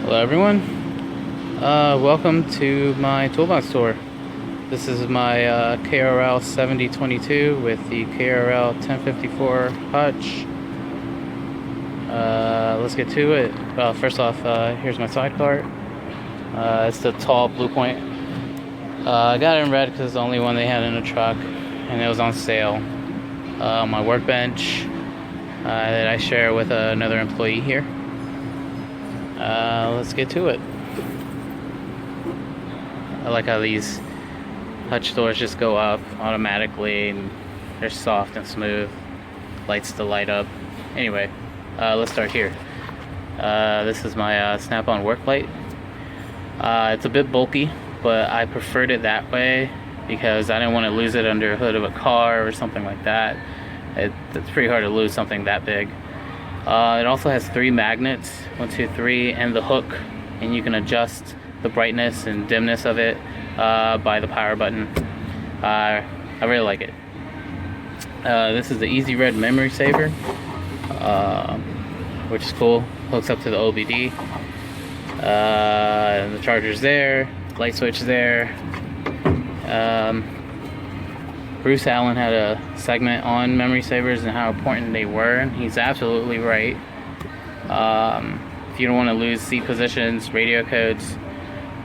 Hello everyone, welcome to my toolbox tour. This is my KRL 7022 with the KRL 1054 hutch. Let's get to it. First off, here's my sidecar. It's the tall Blue Point. I got it in red because it's the only one they had in the truck and it was on sale. My workbench that I share with another employee here. Let's get to it. I like how these hutch doors just go up automatically and they're soft and smooth. Lights to light up. Anyway, let's start here. This is my snap-on work light. It's a bit bulky, but I preferred it that way because I didn't want to lose it under a hood of a car or something like that. It's pretty hard to lose something that big. It also has 3 magnets, 1, 2, 3, and the hook, and you can adjust the brightness and dimness of it by the power button. I really like it. This is the Easy Red memory saver, which is cool. Hooks up to the OBD. And the charger's there, light switch there. Bruce Allen had a segment on memory savers and how important they were, and he's absolutely right. If you don't want to lose seat positions, radio codes,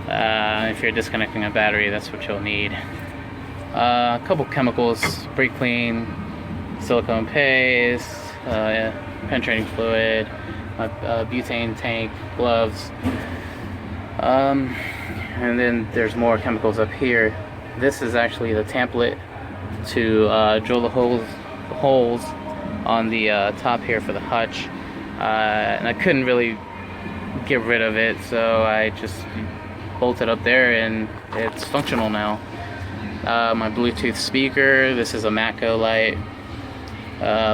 if you're disconnecting a battery, that's what you'll need. A couple chemicals: brake clean, silicone paste, penetrating fluid, butane tank, gloves, and then there's more chemicals up here. This is actually the template to drill the holes on the top here for the hutch, and I couldn't really get rid of it, so I just bolted up there and it's functional now. My Bluetooth speaker. This is a Matco light.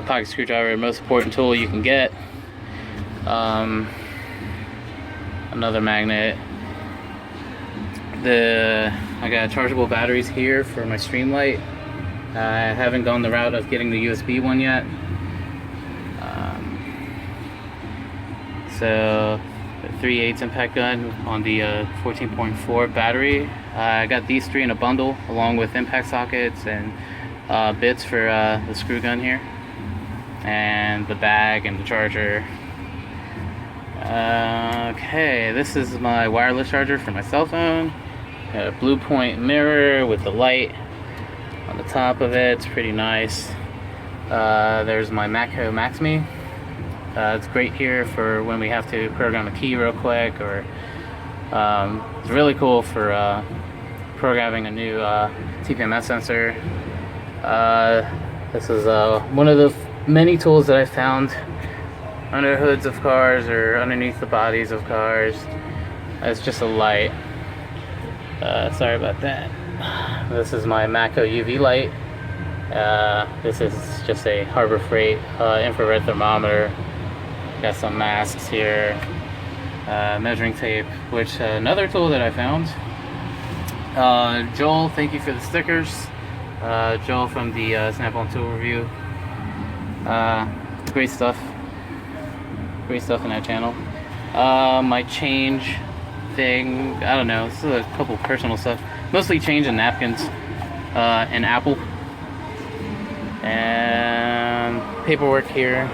Pocket screwdriver, most important tool you can get. Another magnet. I got chargeable batteries here for my Streamlight. I haven't gone the route of getting the USB one yet. So, the 3/8 impact gun on the 14.4 battery. I got these 3 in a bundle along with impact sockets and bits for the screw gun here. And the bag and the charger. Okay, this is my wireless charger for my cell phone. Got a Blue Point mirror with the light on the top of it. It's pretty nice. There's my Matco Max-Me. It's great here for when we have to program a key real quick, or it's really cool for programming a new TPMS sensor. This is one of the many tools that I found under hoods of cars or underneath the bodies of cars. It's just a light. Sorry about that. This is my Matco UV light. This is just a Harbor Freight infrared thermometer. Got some masks here, measuring tape, which another tool that I found. Joel, thank you for the stickers. Joel from the Snap-on Tool Review. Great stuff in that channel. My change thing, I don't know, this is a couple personal stuff, mostly change and napkins, and Apple, and paperwork here.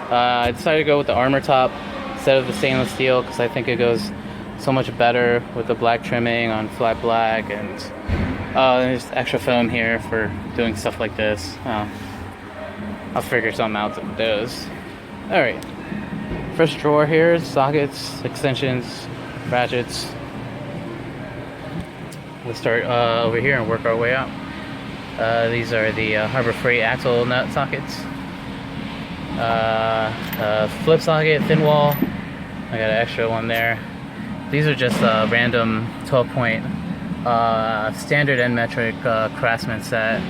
I decided to go with the armor top instead of the stainless steel because I think it goes so much better with the black trimming on flat black, and there's extra foam here for doing stuff like this. I'll figure something out with those. Alright, first drawer here is sockets, extensions, ratchets. We'll start over here and work our way out. These are the Harbor Freight axle nut sockets. Flip socket, thin wall. I got an extra one there. These are just random 12-point standard and metric Craftsman set.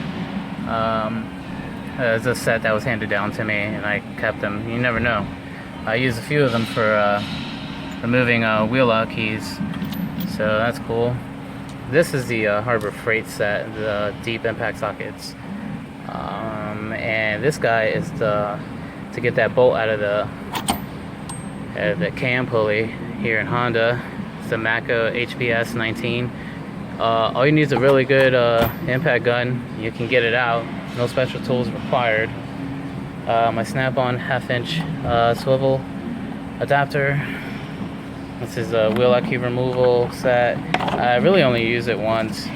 It's a set that was handed down to me and I kept them. You never know. I used a few of them for removing wheel lock keys, so that's cool. This is the Harbor Freight set, the deep impact sockets, and this guy is to get that bolt out of the The cam pulley here in Honda. It's the Mako HPS 19. All you need is a really good impact gun. You can get it out. No special tools required. My snap-on 1/2" swivel adapter. This is a wheel lock key removal set. I really only use it once.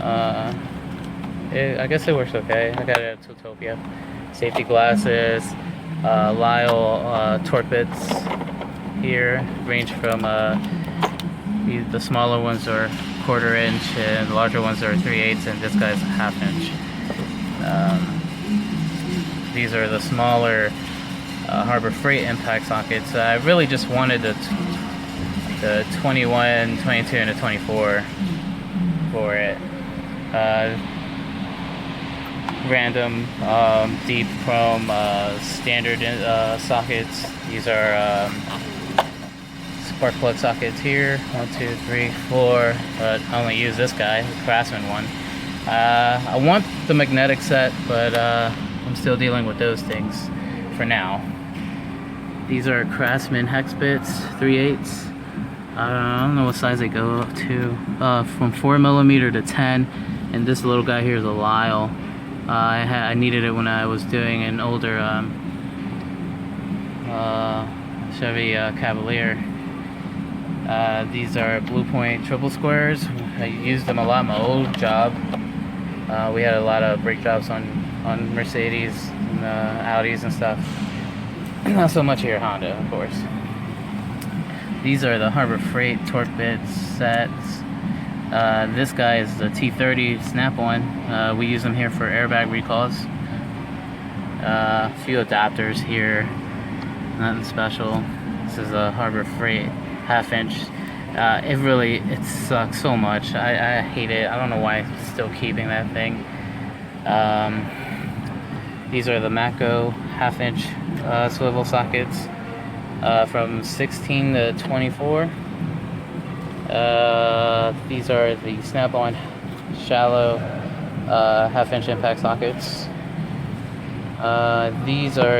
I guess it works okay. I got it at Tooltopia. Safety glasses, Lyle torque bits here. Range from the smaller ones are 1/4 inch and the larger ones are 3/8, and this guy's 1/2 inch. These are the smaller Harbor Freight impact sockets. I really just wanted the 21, 22, and the 24 for it. Random deep chrome standard sockets. These are spark plug sockets here. 1, 2, 3, 4. But I only use this guy, the Craftsman one. I want the magnetic set, but I'm still dealing with those things for now. These are Craftsman hex bits, 3/8. I don't know what size they go up to. From 4mm to 10, and this little guy here is a Lyle. I needed it when I was doing an older Chevy Cavalier. These are Blue Point triple squares. I used them a lot in my old job. We had a lot of brake jobs on Mercedes and Audis and stuff. Not so much here at Honda, of course. These are the Harbor Freight torque bits sets. This guy is the T30 snap-on. We use them here for airbag recalls. A few adapters here, nothing special. This is a Harbor Freight 1/2 inch. It sucks so much. I hate it. I don't know why I'm still keeping that thing. These are the Mako 1/2 inch swivel sockets from 16 to 24. These are the snap-on shallow 1/2 inch impact sockets. These are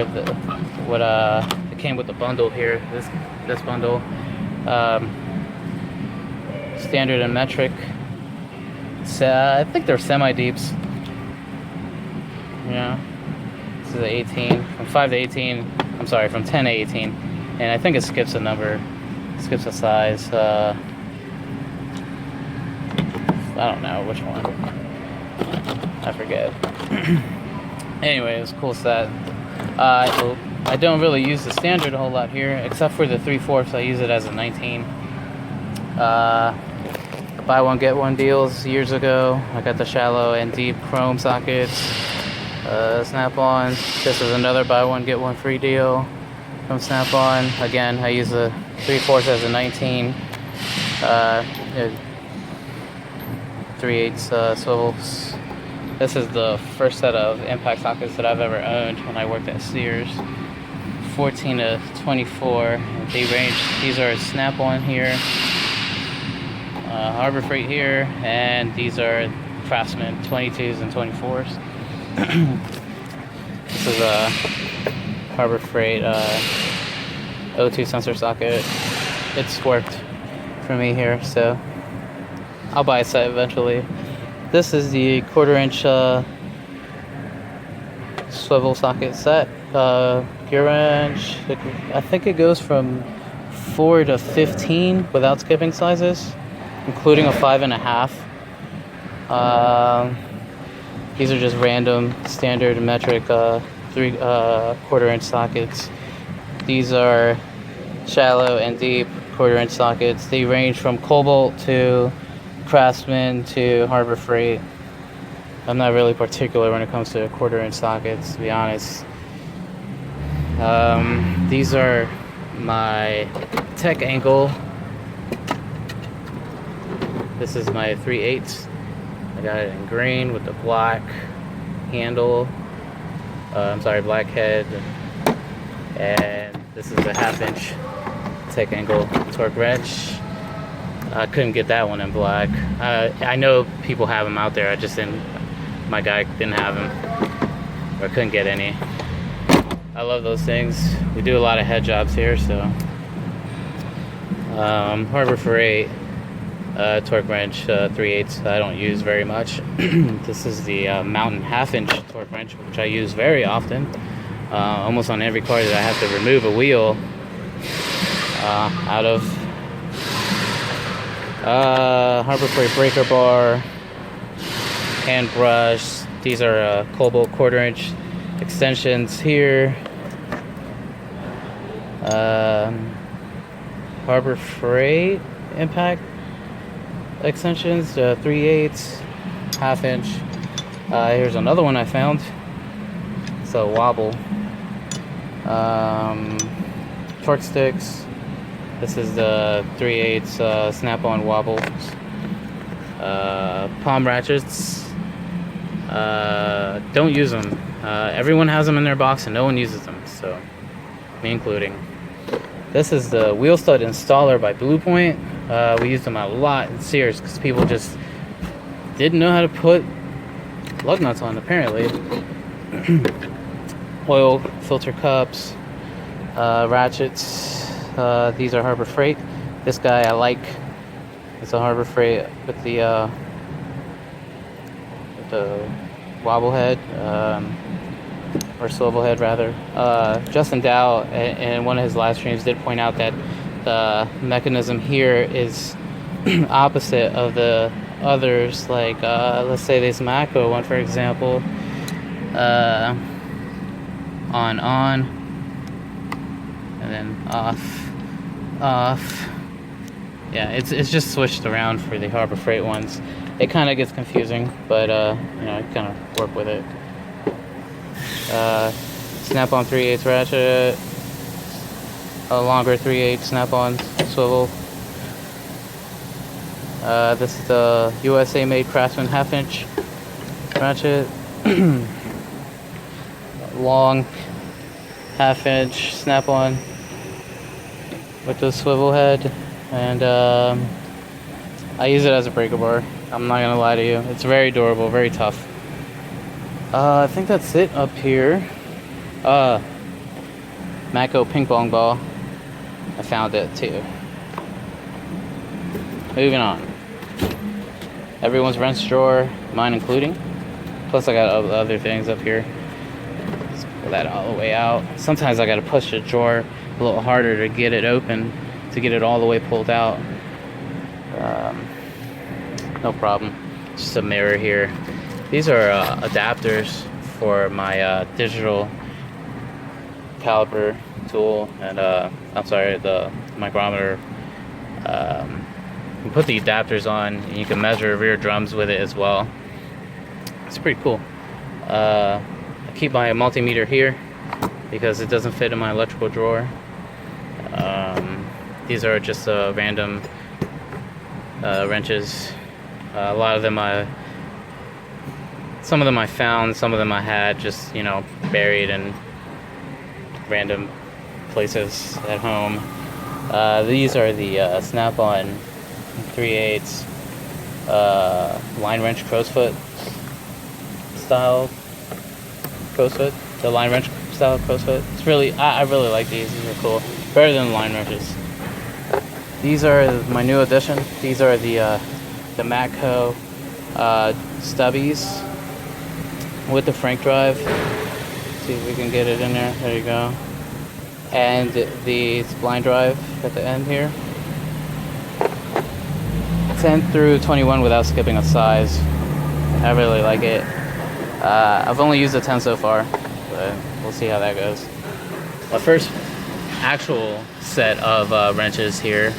it came with the bundle here. This bundle, standard and metric. I think they're semi-deeps. Yeah, this is 18 from 5 to 18. I'm sorry, from 10 to 18, and I think it skips a number, skips a size. I don't know which one. I forget. Anyway, it was a cool set. I don't really use the standard a whole lot here, except for the 3/4. I use it as a 19. Buy one get one deals years ago. I got the shallow and deep chrome sockets. Snap-on. This is another buy one get one free deal from Snap-on. Again, I use the 3/4 as a 19. 3/8 swivels. This is the first set of impact sockets that I've ever owned when I worked at Sears. 14 to 24. They range. These are Snap-on here, Harbor Freight here, and these are Craftsman 22s and 24s. This is a Harbor Freight O2 sensor socket. It's worked for me here, so I'll buy a set eventually. This is the 1/4 inch swivel socket set. Gear wrench. I think it goes from 4 to 15 without skipping sizes, including a 5.5. These are just random standard metric 1/4 inch sockets. These are shallow and deep 1/4 inch sockets. They range from Cobalt to Craftsman to Harbor Freight. I'm not really particular when it comes to 1/4 inch sockets, to be honest. These are my tech angle. This is my 3/8. I got it in green with the black handle. Black head. And this is a 1/2 inch tech angle torque wrench. I couldn't get that one in black. I know people have them out there. My guy didn't have them, or couldn't get any. I love those things. We do a lot of head jobs here, so Harbor Freight torque wrench 3/8 I don't use very much. This is the Mountain 1/2 inch torque wrench, which I use very often. Almost on every car that I have to remove a wheel out of. Harbor Freight breaker bar, hand brush. These are Cobalt 1/4 inch extensions here. Harbor Freight impact extensions, 3/8, 1/2 inch. Here's another one I found. It's a wobble. Torque sticks. This is the 3/8 snap-on wobbles. Palm ratchets. Don't use them. Everyone has them in their box and no one uses them, so me including. This is the wheel stud installer by Blue Point. We used them a lot in Sears because people just didn't know how to put lug nuts on, apparently. Oil filter cups, ratchets. These are Harbor Freight. This guy I like. It's a Harbor Freight with the wobble head, or swivel head rather. Justin Dow in one of his live streams did point out that the mechanism here is opposite of the others, like let's say this Mako one for example. On, and then off. Yeah, it's just switched around for the Harbor Freight ones. It kind of gets confusing, but you know, I kind of work with it. Snap-on 3/8 ratchet, a longer 3/8 snap-on swivel. This is the USA made Craftsman 1/2 inch ratchet. Long 1/2 inch snap-on with the swivel head, and I use it as a breaker bar. I'm not gonna lie to you, it's very durable, very tough. I think that's it up here. Mako ping pong ball, I found it too. Moving on. Everyone's wrench drawer, mine including. Plus I got other things up here. Let's pull that all the way out. Sometimes I gotta push the drawer a little harder to get it open, to get it all the way pulled out. No problem. Just a mirror here. These are adapters for my digital caliper tool, and I'm sorry, the micrometer. You put the adapters on and you can measure rear drums with it as well. It's pretty cool. I keep my multimeter here because it doesn't fit in my electrical drawer. These are just random wrenches. A lot of them some of them I found, some of them I had just, you know, buried in random places at home. These are the snap-on 3/8 line wrench crowsfoot style crowsfoot. The line wrench style crowsfoot. It's really, I really like these. These are cool. Better than the line wrenches. These are my new addition. These are the Mako stubbies with the Frank drive. See if we can get it in there. There you go. And the spline drive at the end here. 10 through 21 without skipping a size. I really like it. I've only used the 10 so far, but we'll see how that goes. My first actual set of wrenches here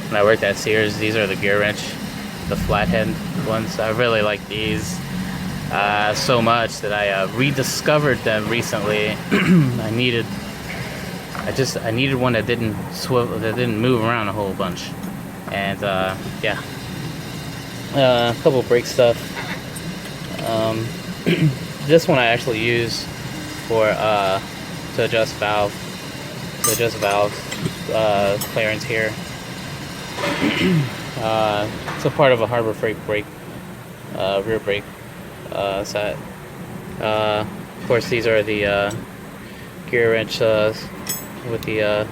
when I worked at Sears, these are the gear wrench, the flathead ones. I really like these so much that I rediscovered them recently. I needed one that didn't swivel, that didn't move around a whole bunch, and yeah. A couple brake stuff. This one I actually use for to adjust valves, clearance here. It's a part of a Harbor Freight brake, rear brake set. Of course, these are the gear wrench with the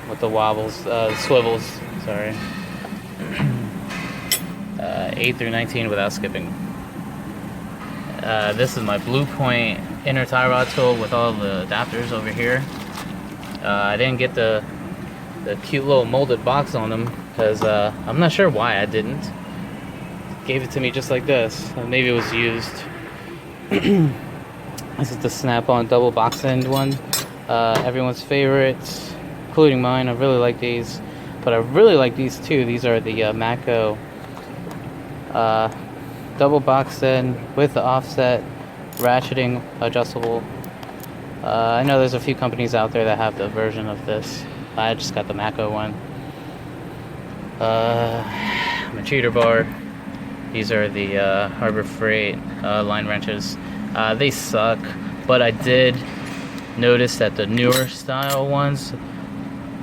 with the wobbles, swivels, sorry. 8 through 19 without skipping. This is my Blue Point inner tie rod tool with all the adapters over here. I didn't get the cute little molded box on them because I'm not sure why I didn't. Gave it to me just like this. Maybe it was used. This is the snap-on double box end one. Everyone's favorites, including mine. I really like these, but I really like these too. These are the Mako double box end with the offset ratcheting adjustable. I know there's a few companies out there that have the version of this. I just got the Mako one. My cheater bar. These are the Harbor Freight line wrenches. They suck, but I did notice that the newer style ones,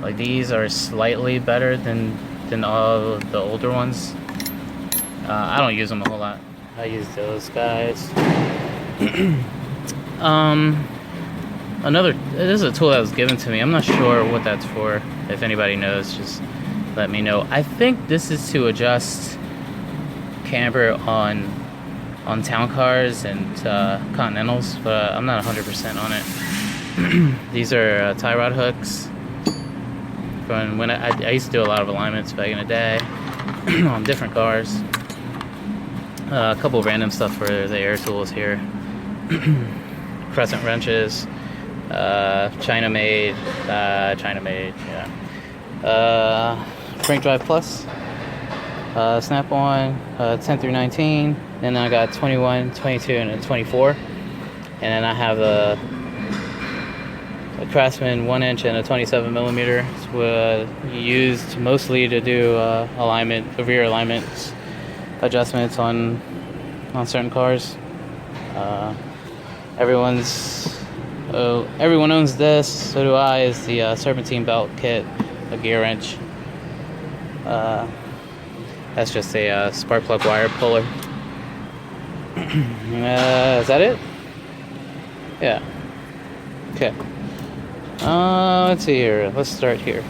like these, are slightly better than all the older ones. I don't use them a whole lot. I use those guys. This is a tool that was given to me. I'm not sure what that's for. If anybody knows, just let me know. I think this is to adjust camber on town cars and Continentals, but I'm not 100% on it. These are tie rod hooks from when I used to do a lot of alignments back in the day on different cars. A couple random stuff for the air tools here. Crescent wrenches, China made, yeah. Frank Drive Plus, snap-on, 10 through 19, and then I got 21, 22, and a 24, and then I have a Craftsman 1-inch and a 27 millimeter. It's used mostly to do rear alignments adjustments on certain cars. Everyone owns this, so do I. Is the serpentine belt kit, a gear wrench. That's just a spark plug wire puller. Is that it? Yeah. Okay. Let's see here. Let's start here.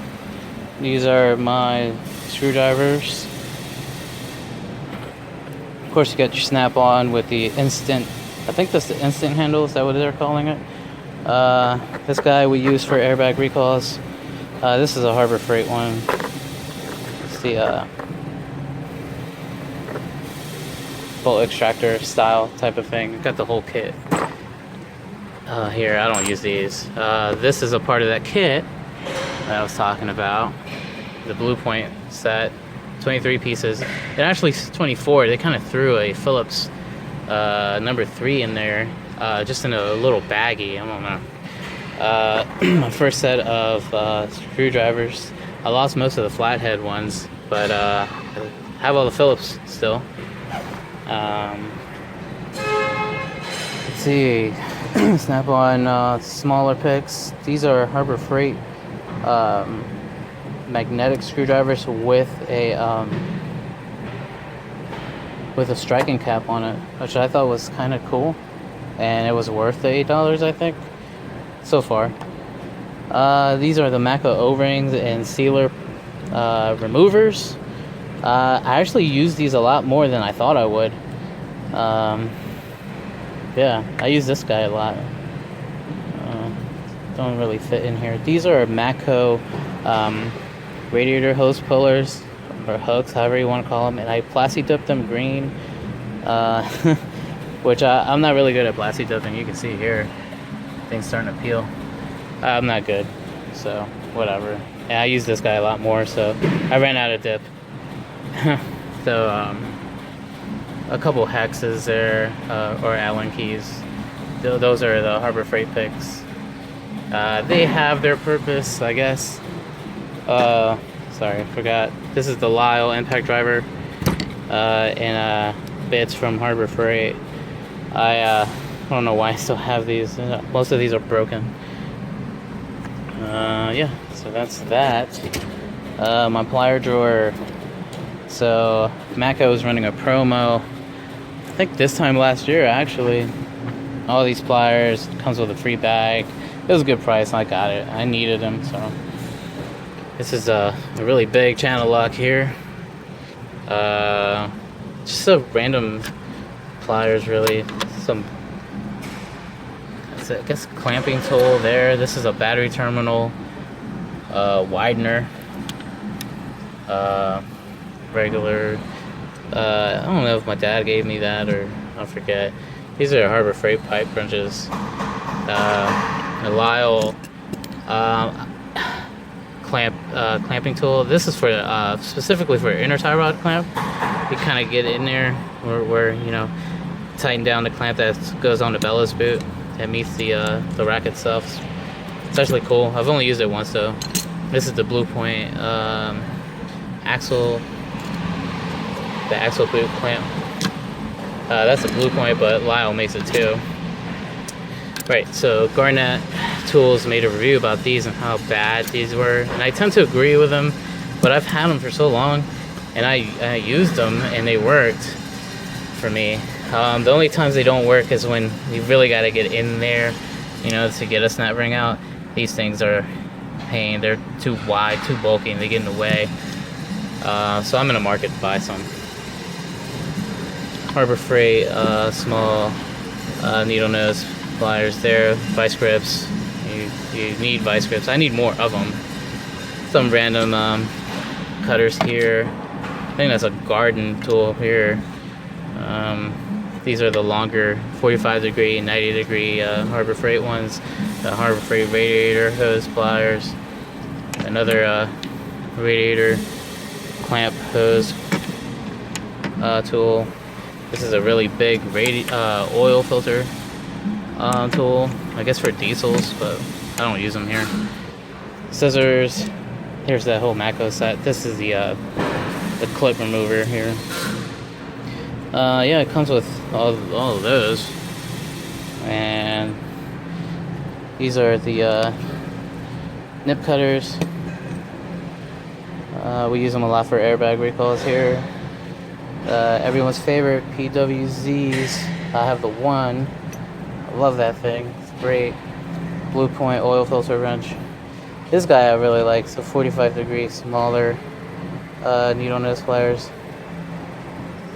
These are my screwdrivers. Of course, you got your snap-on with the instant. I think that's the instant handle. Is that what they're calling it? This guy we use for airbag recalls. This is a Harbor Freight one. It's the bolt extractor style type of thing. Got the whole kit. Here, I don't use these. This is a part of that kit that I was talking about. The Blue Point set. 23 pieces. It actually is 24. They kind of threw a Phillips number 3 in there, just in a little baggie. I don't know. My first set of screwdrivers. I lost most of the flathead ones, but I have all the Phillips still. Let's see. Snap-on smaller picks. These are Harbor Freight magnetic screwdrivers with a striking cap on it, which I thought was kind of cool, and it was worth the $8, I think, so far. These are the Mako O-rings and sealer removers. I actually use these a lot more than I thought I would. Yeah, I use this guy a lot. Don't really fit in here. These are Mako radiator hose pullers, or hooks, however you want to call them, and I plasti dipped them green, which I'm not really good at plasti dipping. You can see here, things starting to peel. I'm not good, so whatever. And I use this guy a lot more, so I ran out of dip. So a couple hexes there, or Allen keys. Those are the Harbor Freight picks. They have their purpose, I guess. Sorry, I forgot. This is the Lyle impact driver, and bits from Harbor Freight. I don't know why I still have these. Most of these are broken. Yeah, so that's that. My plier drawer. So Mako was running a promo, I think this time last year actually. All these pliers, comes with a free bag. It was a good price, and I got it. I needed them, so. This is a really big channel lock here. Just a random pliers, really. Some, I guess, clamping tool there. This is a battery terminal, widener, regular. I don't know if my dad gave me that or I forget. These are Harbor Freight pipe wrenches. A Lyle clamping tool. This is for specifically for inner tie rod clamp. You kind of get in there where you know, tighten down the clamp that goes on the bellows boot that meets the rack itself. It's actually cool. I've only used it once though. This is the Blue Point axle, the axle boot clamp. That's a Blue Point, but Lyle makes it too. Right, so Garnett Tools made a review about these and how bad these were, and I tend to agree with them, but I've had them for so long, and I used them, and they worked for me. The only times they don't work is when you really got to get in there, you know, to get a snap ring out. These things are pain. They're too wide, too bulky, and they get in the way. So I'm in a market to buy some. Harbor Freight small needle nose pliers there, vice grips. You need vice grips. I need more of them. Some random cutters here. I think that's a garden tool here. These are the longer 45 degree, 90 degree Harbor Freight ones. The Harbor Freight radiator hose pliers. Another radiator clamp hose tool. This is a really big oil filter tool, I guess for diesels, but I don't use them here. Scissors. Here's that whole Matco set. This is the clip remover here. Yeah, it comes with all of those, and these are the nip cutters. We use them a lot for airbag recalls here. Everyone's favorite PWZs. I have the one. I love that thing. It's great. Blue Point oil filter wrench. This guy I really like. So 45 degree smaller needle nose pliers.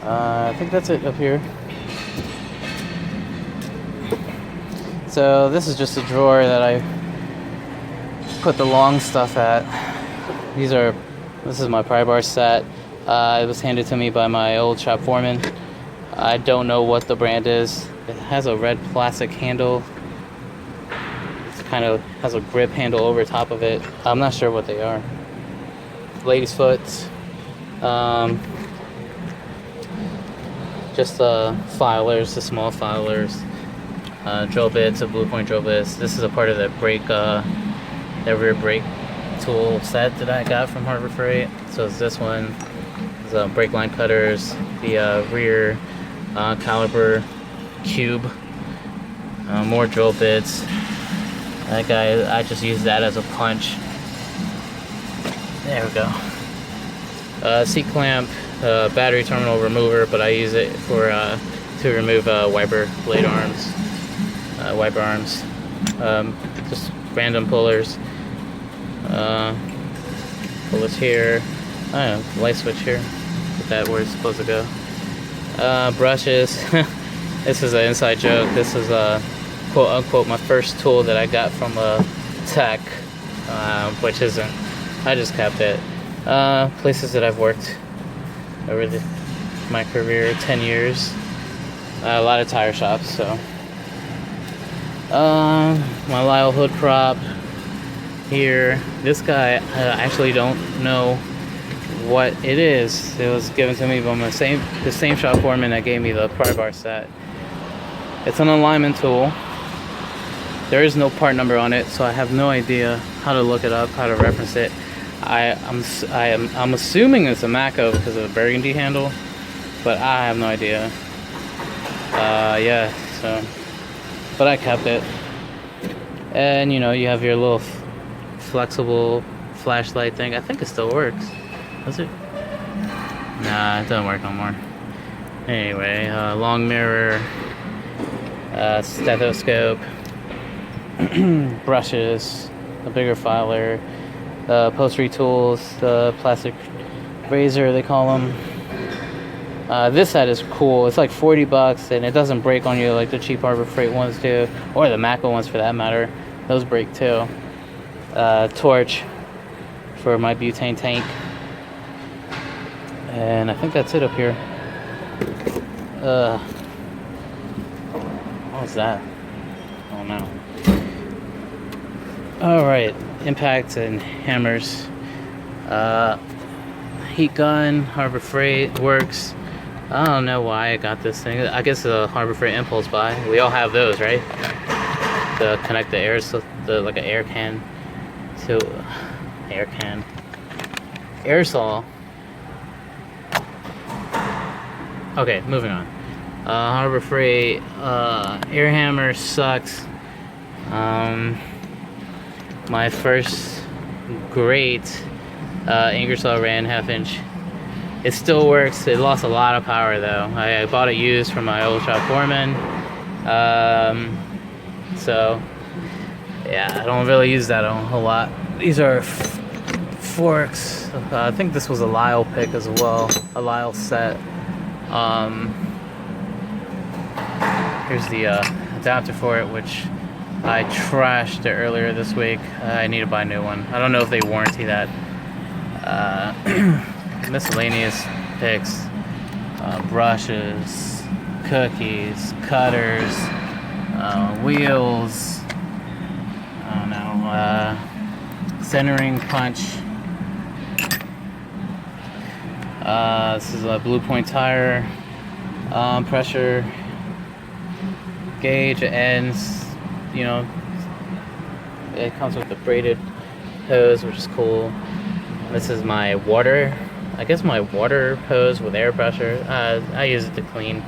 I think that's it up here. So this is just a drawer that I put the long stuff at. This is my pry bar set. It was handed to me by my old shop foreman. I don't know what the brand is. It has a red plastic handle. It kind of has a grip handle over top of it. I'm not sure what they are. Lady's foot. Just filers, the small filers. Drill bits, a Blue Point drill bits. This is a part of the brake, that rear brake tool set that I got from Harbor Freight. So it's this one. The brake line cutters, the rear caliper cube, more drill bits. That guy, I just use that as a punch. There we go. Seat clamp, battery terminal remover, but I use it for to remove wiper blade arms, wiper arms. Just random pullers. Pullers here. I don't know, light switch here. Put that where it's supposed to go. Brushes. This is an inside joke. This is quote unquote my first tool that I got from a tech, which isn't. I just kept it. Places that I've worked over my career, 10 years. A lot of tire shops. So my Lyle hood prop here. This guy, I actually don't know what it is. It was given to me by the same shop foreman that gave me the pry bar set. It's an alignment tool. There is no part number on it, so I have no idea how to look it up, how to reference it. I'm assuming it's a Matco because of the burgundy handle, but I have no idea. Yeah, so, but I kept it. And you know, you have your little flexible flashlight thing. I think it still works. Does it? Nah, it doesn't work no more. Anyway, long mirror, stethoscope, brushes, a bigger filer, upholstery tools, plastic razor they call them. This set is cool. It's like $40 and it doesn't break on you like the cheap Harbor Freight ones do, or the Mako ones for that matter. Those break too. Torch for my butane tank. And I think that's it up here. What was that? Oh no. Alright, impacts and hammers. Heat gun, Harbor Freight works. I don't know why I got this thing. I guess a Harbor Freight impulse buy. We all have those, right? To connect the air, so like an air can to aerosol. Okay, moving on. Harbor Freight air hammer sucks. My first great Ingersoll Rand 1/2 inch. It still works. It lost a lot of power though. I bought it used from my old shop foreman. So yeah, I don't really use that a whole lot. These are forks. I think this was a Lyle pick as well, a Lyle set. Here's the adapter for it, which I trashed it earlier this week. I need to buy a new one. I don't know if they warranty that. Miscellaneous picks, brushes, cookies, cutters, wheels, I don't know, centering punch. This is a Blue Point tire, pressure gauge. It ends, you know, it comes with a braided hose, which is cool. This is my water, I guess my water hose with air pressure. I use it to clean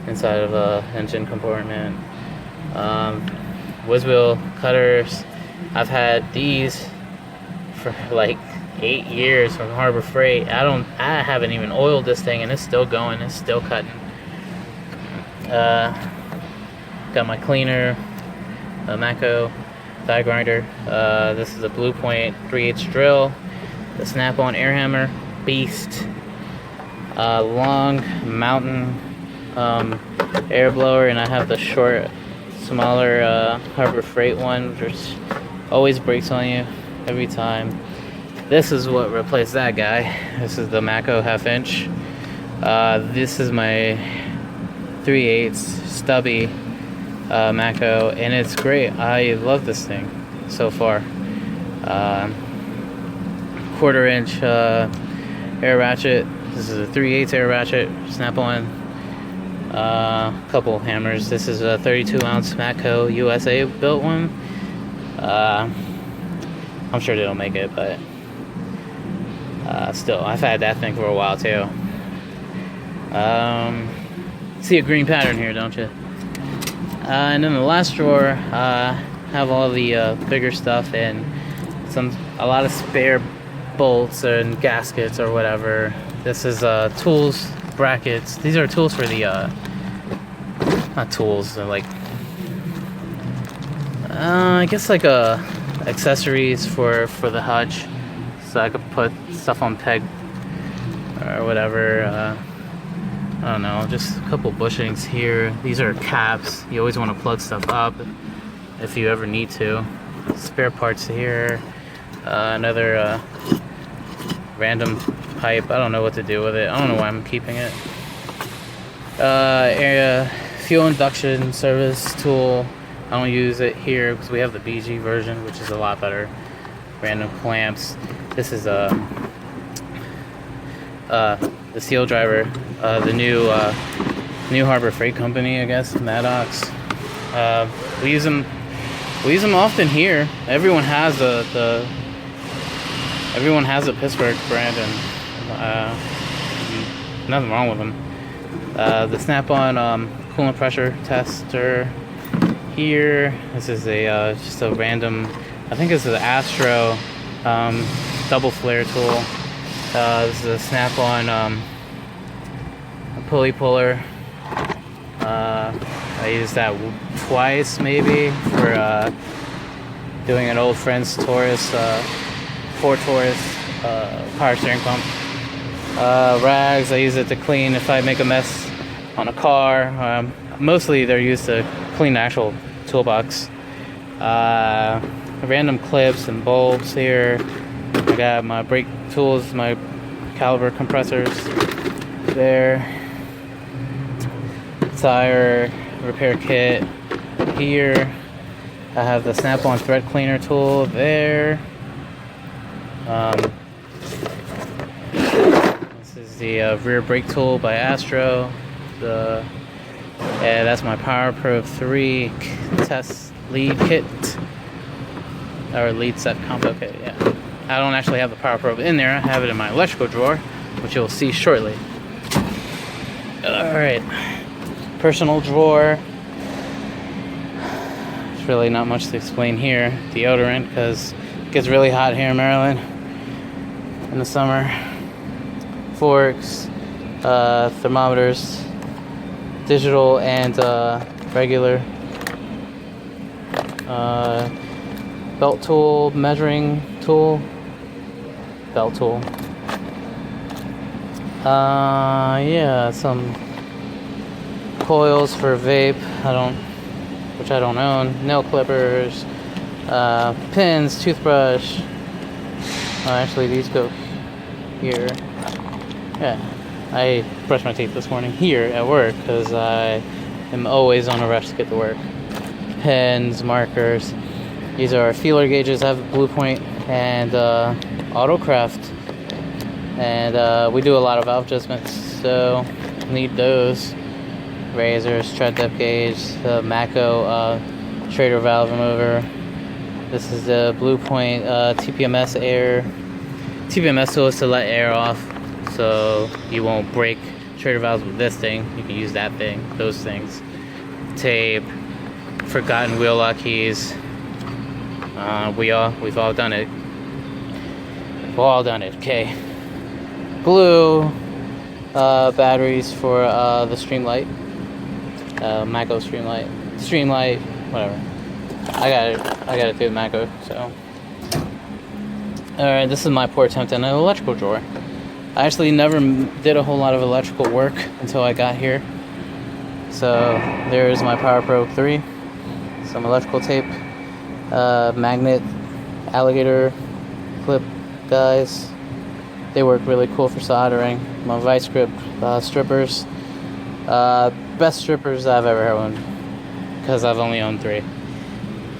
inside of a engine compartment. Whiz wheel cutters. I've had these for like 8 years from Harbor Freight. I haven't even oiled this thing and it's still going, it's still cutting. Got my cleaner, a Mako die grinder. This is a Blue Point 3/8 drill. The snap-on air hammer, beast. Long mountain air blower, and I have the short, smaller Harbor Freight one, which always breaks on you every time. This is what replaced that guy. This is the Mako 1/2 inch. This is my 3/8 stubby Mako, and it's great. I love this thing so far. 1/4 inch air ratchet. This is a 3/8 air ratchet, snap-on. Couple hammers. This is a 32-ounce Mako USA built one. I'm sure they don't make it, but still, I've had that thing for a while too. See a green pattern here, don't you? And in the last drawer, have all the bigger stuff and a lot of spare bolts and gaskets or whatever. This is tools, brackets. These are tools for the not tools, they're like I guess like accessories for the hutch, so I could put stuff on peg or whatever. I don't know, just a couple bushings here. These are caps. You always want to plug stuff up if you ever need to. Spare parts here. Another random pipe. I don't know what to do with it. I don't know why I'm keeping it. Fuel induction service tool. I don't use it here because we have the BG version, which is a lot better. Random clamps. This is the seal driver, the new Harbor Freight company, I guess, Maddox. We use them often here. Everyone has a Pittsburgh brand, and nothing wrong with them. The snap-on coolant pressure tester here. This is a just a random, I think it's an Astro double flare tool. This is a snap-on pulley puller. I used that twice maybe for doing an old friend's Taurus 4 Taurus power steering pump. Rags, I use it to clean if I make a mess on a car. Mostly they're used to clean the actual toolbox. Random clips and bulbs here. I got my brake tools, my caliper compressors there. Tire repair kit here. I have the snap-on thread cleaner tool there. This is the rear brake tool by Astro. Yeah, that's my Power Probe 3 test lead kit, or lead set combo kit. Yeah, I don't actually have the Power Probe in there. I have it in my electrical drawer, which you'll see shortly. All right, personal drawer. There's really not much to explain here. Deodorant, because it gets really hot here in Maryland in the summer. Forks, thermometers, digital and regular. Belt tool, measuring tool, belt tool. Yeah, some coils for vape. Which I don't own. Nail clippers, pins, toothbrush. Actually, these go here. Yeah, I brushed my teeth this morning here at work because I am always on a rush to get to work. Pens, markers. These are feeler gauges. I have a Blue Point and Autocraft, and we do a lot of valve adjustments, so need those. Razors, tread depth gauge, the Mako Schrader valve remover. This is the Blue Point TPMS air. TPMS tool is to let air off, so you won't break Schrader valves with this thing. You can use that thing, those things. Tape, forgotten wheel lock keys. We've all done it. We've all done it. Okay. Glue, batteries for the Streamlight. Mako Streamlight, whatever. I got it through the Mako. So, all right, this is my poor attempt at an electrical drawer. I actually never did a whole lot of electrical work until I got here. So there's my Power Probe 3, some electrical tape, magnet, alligator clip guys. They work really cool for soldering. My vice grip strippers. Best strippers I've ever owned, because I've only owned 3.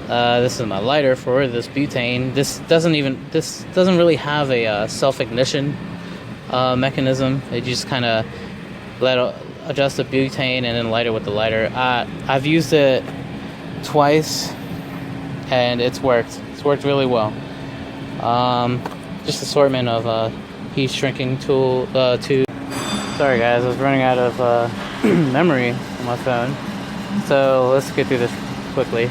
This is my lighter for this butane. This doesn't really have a self-ignition mechanism. It just kind of adjust the butane and then light it with the lighter. I've used it twice and it's worked. It's worked really well. Just assortment of heat shrinking tool tube. Sorry guys, I was running out of memory on my phone, so let's get through this quickly.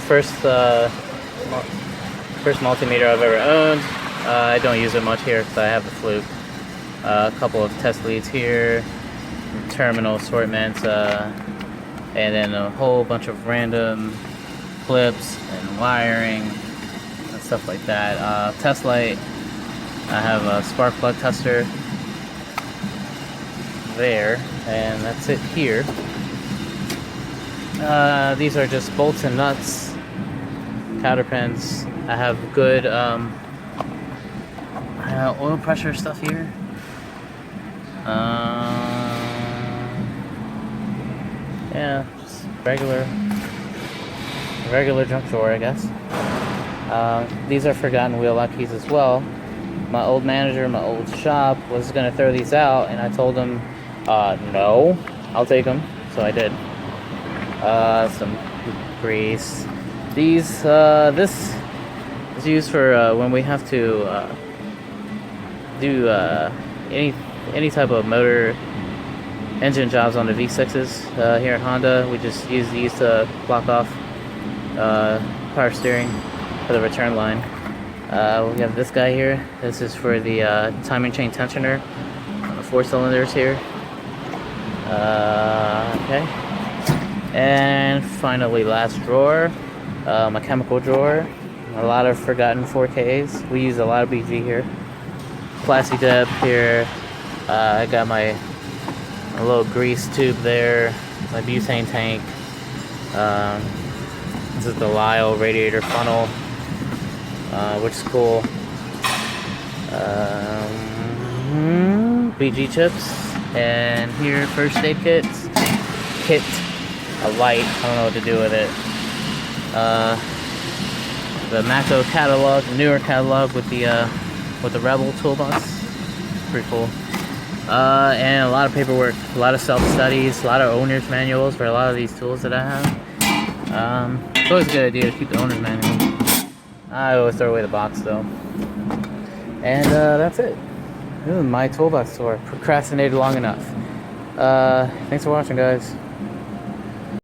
First multimeter I've ever owned. I don't use it much here because I have the Fluke. A couple of test leads here, terminal assortment, and then a whole bunch of random clips and wiring and stuff like that. Test light. I have a spark plug tester there, and that's it here. These are just bolts and nuts, counter pins. I have good oil pressure stuff here. Yeah, just regular junk drawer, I guess. These are forgotten wheel lock keys as well. My old manager, my old shop, was gonna throw these out, and I told him, no, I'll take them. So I did. Some grease. This is used for when we have to do any type of motor engine jobs on the V6s here at Honda. We just use these to block off power steering for the return line. We have this guy here. This is for the timing chain tensioner on the 4 cylinders here. Okay. And finally, last drawer, my chemical drawer. A lot of forgotten 4Ks. We use a lot of BG here. Plasti dep here. I got my little grease tube there. My butane tank. This is the Lyle radiator funnel, which is cool. BG chips. And here, first aid kits. A light. I don't know what to do with it. The Mako catalog, the newer catalog with the Rebel toolbox. Pretty cool. And a lot of paperwork, a lot of self-studies, a lot of owner's manuals for a lot of these tools that I have. It's always a good idea to keep the owner's manual. I always throw away the box though. And that's it. This is my toolbox tour. Procrastinated long enough. Thanks for watching, guys.